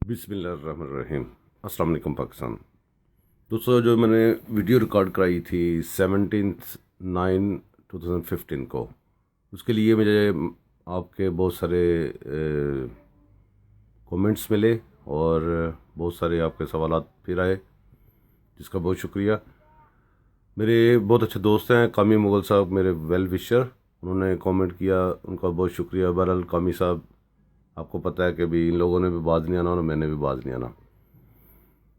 بسم اللہ الرحمن الرحیم۔ السلام علیکم پاکستان دوستوں، جو میں نے ویڈیو ریکارڈ کرائی تھی 17/9/2015 کو، اس کے لیے مجھے آپ کے بہت سارے کومنٹس ملے اور بہت سارے آپ کے سوالات پھر آئے، جس کا بہت شکریہ۔ میرے بہت اچھے دوست ہیں قامی مغل صاحب، میرے ویل وشر، انہوں نے کامنٹ کیا، ان کا بہت شکریہ۔ بہرحال قامی صاحب، آپ کو پتہ ہے کہ بھی ان لوگوں نے بھی باز نہیں آنا اور میں نے بھی باز نہیں آنا۔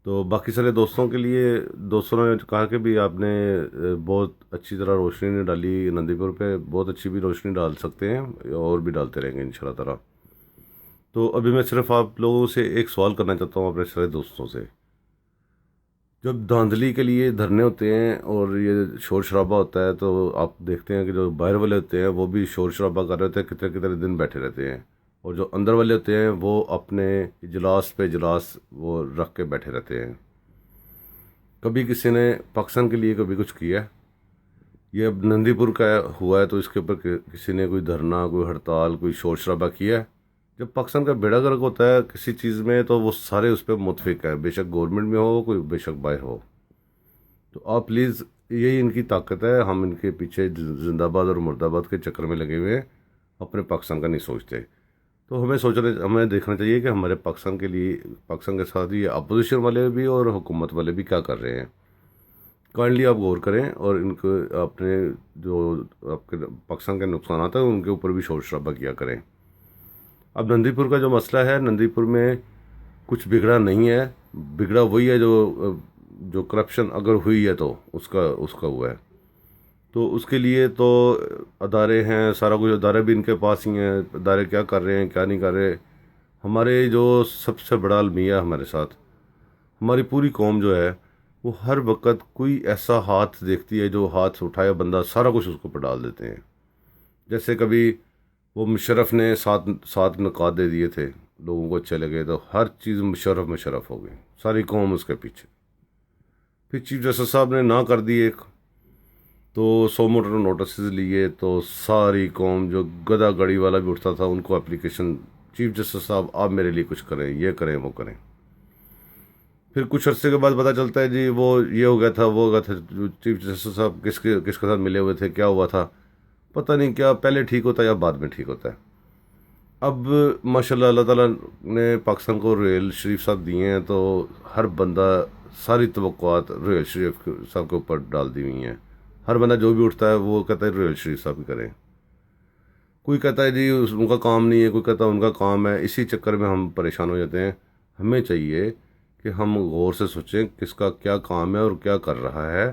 تو باقی سارے دوستوں کے لیے، دوستوں نے کہا کہ بھی آپ نے بہت اچھی طرح روشنی نہیں ڈالی نندی پور پہ، بہت اچھی بھی روشنی ڈال سکتے ہیں اور بھی ڈالتے رہیں گے انشاءاللہ تعالیٰ۔ تو ابھی میں صرف آپ لوگوں سے ایک سوال کرنا چاہتا ہوں اپنے سارے دوستوں سے۔ جب دھاندلی کے لیے دھرنے ہوتے ہیں اور یہ شور شرابہ ہوتا ہے، تو آپ دیکھتے ہیں کہ جو باہر والے ہوتے ہیں وہ بھی شور شرابہ کر رہے ہوتے ہیں، کتنے کتنے دن بیٹھے رہتے ہیں، اور جو اندر والے ہوتے ہیں وہ اپنے اجلاس پہ اجلاس وہ رکھ کے بیٹھے رہتے ہیں۔ کبھی کسی نے پاکستان کے لیے کبھی کچھ کیا؟ یہ اب نندی پور کا ہوا ہے تو اس کے اوپر کسی نے کوئی دھرنا، کوئی ہڑتال، کوئی شور شرابہ کیا ہے؟ جب پاکستان کا بیڑا غرق ہوتا ہے کسی چیز میں تو وہ سارے اس پہ متفق ہیں، بے شک گورنمنٹ میں ہو، کوئی بے شک باہر ہو۔ تو آپ پلیز، یہی ان کی طاقت ہے، ہم ان کے پیچھے زندہ باد اور مردہ باد کے چکر میں لگے ہوئے ہیں، اپنے پاکستان کا نہیں سوچتے۔ تو ہمیں دیکھنا چاہیے کہ ہمارے پاکستان کے لیے، پاکستان کے ساتھ یہ اپوزیشن والے بھی اور حکومت والے بھی کیا کر رہے ہیں۔ کائنڈلی آپ غور کریں اور ان کو اپنے جو آپ کے پاکستان کے نقصانات ہیں ان کے اوپر بھی شور شرابہ کیا کریں۔ اب نندی پور کا جو مسئلہ ہے، نندی پور میں کچھ بگڑا نہیں ہے، بگڑا وہی ہے جو کرپشن اگر ہوئی ہے تو اس کا ہوا ہے۔ تو اس کے لیے تو ادارے ہیں، سارا کچھ ادارے بھی ان کے پاس ہی ہیں، ادارے کیا کر رہے ہیں کیا نہیں کر رہے۔ ہمارے جو سب سے بڑا المیہ ہمارے ساتھ، ہماری پوری قوم جو ہے وہ ہر وقت کوئی ایسا ہاتھ دیکھتی ہے، جو ہاتھ اٹھایا بندہ سارا کچھ اس کو پر ڈال دیتے ہیں۔ جیسے کبھی وہ مشرف نے سات نکات دے دیے تھے، لوگوں کو اچھے لگے تو ہر چیز مشرف ہو گئی، ساری قوم اس کے پیچھے۔ پھر چیف جسٹس صاحب نے نہ کر دی ایک، تو 100 موٹر نوٹسز لیے، تو ساری قوم جو گدا گڑی والا بھی اٹھتا تھا ان کو اپلیکیشن، چیف جسٹس صاحب آپ میرے لیے کچھ کریں، یہ کریں وہ کریں۔ پھر کچھ عرصے کے بعد پتہ چلتا ہے جی وہ یہ ہو گیا تھا، وہ ہو گیا تھا، چیف جسٹس صاحب کس کے ساتھ ملے ہوئے تھے، کیا ہوا تھا پتہ نہیں، کیا پہلے ٹھیک ہوتا ہے یا بعد میں ٹھیک ہوتا ہے۔ اب ماشاءاللہ اللہ تعالیٰ نے پاکستان کو رویل شریف صاحب دیے ہیں، تو ہر بندہ ساری توقعات رویل شریف صاحب کے اوپر ڈال دی ہوئی ہیں۔ ہر بندہ جو بھی اٹھتا ہے وہ کہتا ہے رویل شریف صاحب کریں، کوئی کہتا ہے جی ان کا کام نہیں ہے، کوئی کہتا ہے ان کا کام ہے۔ اسی چکر میں ہم پریشان ہو جاتے ہیں۔ ہمیں چاہیے کہ ہم غور سے سوچیں کس کا کیا کام ہے اور کیا کر رہا ہے۔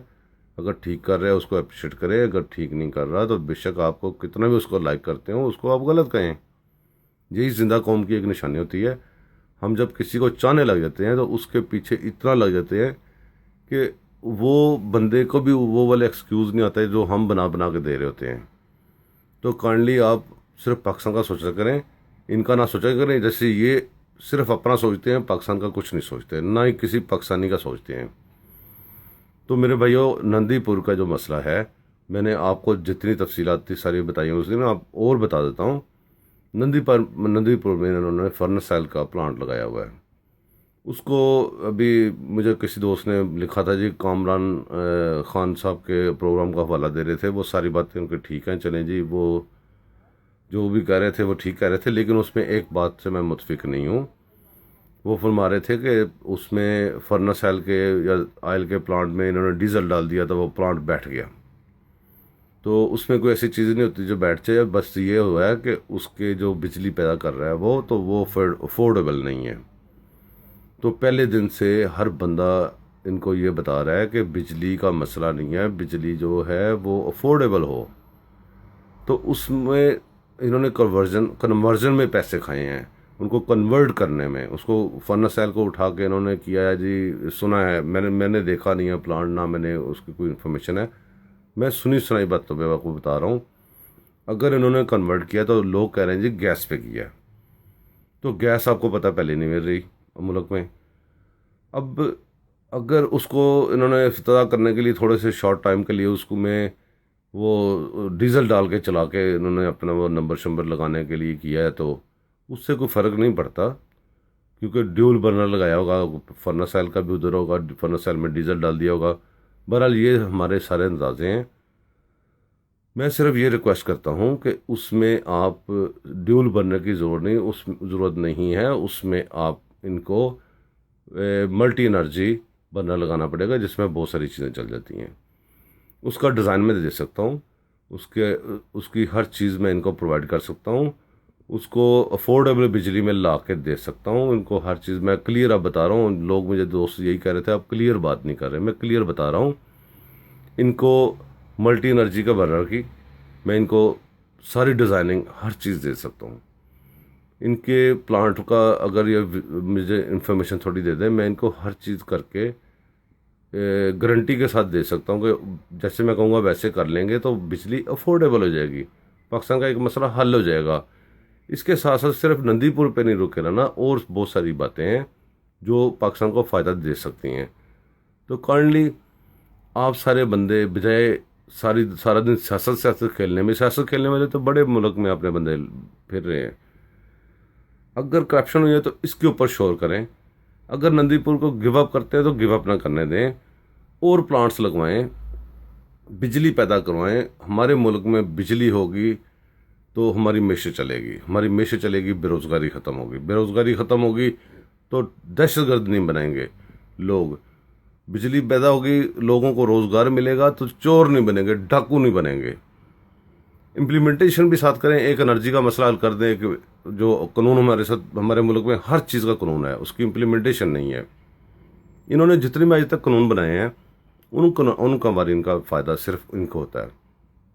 اگر ٹھیک کر رہا ہے اس کو اپریشیٹ کریں، اگر ٹھیک نہیں کر رہا تو بے شک آپ کو کتنا بھی اس کو لائک کرتے ہوں اس کو آپ غلط کہیں۔ یہی زندہ قوم کی ایک نشانی ہوتی ہے۔ ہم جب کسی کو چاہنے لگ جاتے ہیں تو اس کے پیچھے اتنا لگ جاتے ہیں کہ وہ بندے کو بھی وہ والے ایکسکیوز نہیں آتے جو ہم بنا کے دے رہے ہوتے ہیں۔ تو کائنڈلی آپ صرف پاکستان کا سوچا کریں، ان کا نہ سوچا کریں۔ جیسے یہ صرف اپنا سوچتے ہیں، پاکستان کا کچھ نہیں سوچتے، نہ ہی کسی پاکستانی کا سوچتے ہیں۔ تو میرے بھائیو، نندی پور کا جو مسئلہ ہے، میں نے آپ کو جتنی تفصیلات تھی ساری بتائی ہیں، اس لیے میں آپ اور بتا دیتا ہوں۔ نندی پور میں انہوں نے فرنس سیل کا پلانٹ لگایا ہوا ہے۔ اس کو ابھی مجھے کسی دوست نے لکھا تھا جی، کامران خان صاحب کے پروگرام کا حوالہ دے رہے تھے، وہ ساری باتیں ان کے ٹھیک ہیں، چلیں جی، وہ جو بھی کہہ رہے تھے وہ ٹھیک کہہ رہے تھے، لیکن اس میں ایک بات سے میں متفق نہیں ہوں۔ وہ فرما رہے تھے کہ اس میں فرنس سیل کے یا آئل کے پلانٹ میں انہوں نے ڈیزل ڈال دیا تو وہ پلانٹ بیٹھ گیا۔ تو اس میں کوئی ایسی چیز نہیں ہوتی جو بیٹھ جائے، بس یہ ہوا ہے کہ اس کے جو بجلی پیدا کر رہا ہے وہ افورڈیبل نہیں ہے۔ تو پہلے دن سے ہر بندہ ان کو یہ بتا رہا ہے کہ بجلی کا مسئلہ نہیں ہے، بجلی جو ہے وہ افورڈیبل ہو۔ تو اس میں انہوں نے کنورژن میں پیسے کھائے ہیں، ان کو کنورٹ کرنے میں۔ اس کو فرنس سیل کو اٹھا کے انہوں نے کیا ہے جی، سنا ہے، میں نے دیکھا نہیں ہے پلانٹ، نہ میں نے اس کی کوئی انفارمیشن ہے، میں سنی سنائی بات تو بے وقوف بتا رہا ہوں۔ اگر انہوں نے کنورٹ کیا تو لوگ کہہ رہے ہیں جی گیس پہ کیا ہے، تو گیس آپ کو پتہ پہلے نہیں مل رہی ملک میں۔ اب اگر اس کو انہوں نے افتتاح کرنے کے لیے تھوڑے سے شارٹ ٹائم کے لیے اس کو میں وہ ڈیزل ڈال کے چلا کے انہوں نے اپنا وہ نمبر شمبر لگانے کے لیے کیا ہے، تو اس سے کوئی فرق نہیں پڑتا۔ کیونکہ ڈیول برنر لگایا ہوگا، فرنس آئل کا بھی ادھر ہوگا، فرنس آئل میں ڈیزل ڈال دیا ہوگا. بہرحال یہ ہمارے سارے اندازے ہیں. میں صرف یہ ریکویسٹ کرتا ہوں کہ اس میں آپ ڈیول برنر کی ضرورت نہیں ہے. اس میں آپ ان کو ملٹی انرجی برنر لگانا پڑے گا جس میں بہت ساری چیزیں چل جاتی ہیں. اس کا ڈیزائن میں دے سکتا ہوں، اس کی ہر چیز میں ان کو پرووائڈ کر سکتا ہوں. اس کو افورڈیبل بجلی میں لا کے دے سکتا ہوں. ان کو ہر چیز میں کلیئر اب بتا رہا ہوں. لوگ مجھے دوست یہی کہہ رہے تھے آپ کلیئر بات نہیں کر رہے، میں کلیئر بتا رہا ہوں. ان کو ملٹی انرجی کا برنر کی میں ان کو ساری ڈیزائننگ ہر چیز دے سکتا ہوں. ان کے پلانٹ کا اگر یہ مجھے انفارمیشن تھوڑی دے دیں، میں ان کو ہر چیز کر کے گارنٹی کے ساتھ دے سکتا ہوں کہ جیسے میں کہوں گا ویسے کر لیں گے تو بجلی افورڈیبل ہو جائے گی. پاکستان کا ایک مسئلہ حل ہو جائے گا. اس کے ساتھ ساتھ صرف نندی پور پہ نہیں رکے رہنا، اور بہت ساری باتیں ہیں جو پاکستان کو فائدہ دے سکتی ہیں. تو کائنڈلی آپ سارے بندے بجائے سارا دن سیاست کھیلنے میں تو بڑے ملک میں اپنے بندے پھر رہے ہیں. اگر کرپشن ہوئی ہے تو اس کے اوپر شور کریں. اگر نندی پور کو گیو اپ کرتے ہیں تو گیو اپ نہ کرنے دیں، اور پلانٹس لگوائیں، بجلی پیدا کروائیں. ہمارے ملک میں بجلی ہوگی تو ہماری معیشت چلے گی، ہماری معیشت چلے گی، بے روزگاری ختم ہوگی. بے روزگاری ختم ہوگی تو دہشت گرد نہیں بنیں گے لوگ. بجلی پیدا ہوگی، لوگوں کو روزگار ملے گا تو چور نہیں بنیں گے، ڈاکو نہیں بنیں گے. امپلیمنٹیشن بھی ساتھ کریں. ایک انرجی کا مسئلہ حل کر دیں کہ جو قانون ہمارے ملک میں ہر چیز کا قانون ہے، اس کی امپلیمنٹیشن نہیں ہے. انہوں نے جتنے بھی آج تک قانون بنائے ہیں ان کا فائدہ صرف ان کو ہوتا ہے.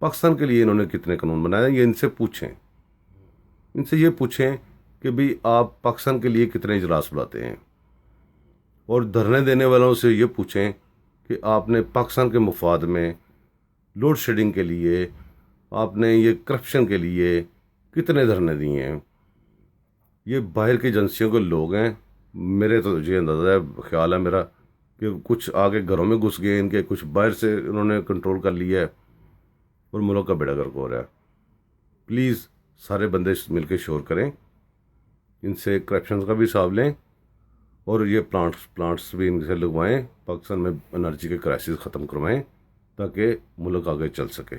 پاکستان کے لیے انہوں نے کتنے قانون بنائے ہیں یہ ان سے پوچھیں. ان سے یہ پوچھیں کہ بھی آپ پاکستان کے لیے کتنے اجلاس بلاتے ہیں. اور دھرنے دینے والوں سے یہ پوچھیں کہ آپ نے پاکستان کے مفاد میں لوڈ شیڈنگ کے لیے، آپ نے یہ کرپشن کے لیے کتنے دھرنے دیے ہیں. یہ باہر کی ایجنسیوں کے لوگ ہیں. میرے تو یہ اندازہ ہے، خیال ہے میرا کہ کچھ آگے گھروں میں گھس گئے ان کے، کچھ باہر سے انہوں نے کنٹرول کر لیا ہے اور ملک کا بیڑا گرک ہو رہا ہے. پلیز سارے بندے مل کے شور کریں، ان سے کرپشن کا بھی حساب لیں، اور یہ پلانٹس بھی ان سے لگوائیں. پاکستان میں انرجی کے کرائسس ختم کروائیں تاکہ ملک آگے چل سکے.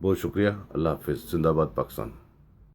بہت شکریہ. اللہ حافظ. زندہ باد پاکستان.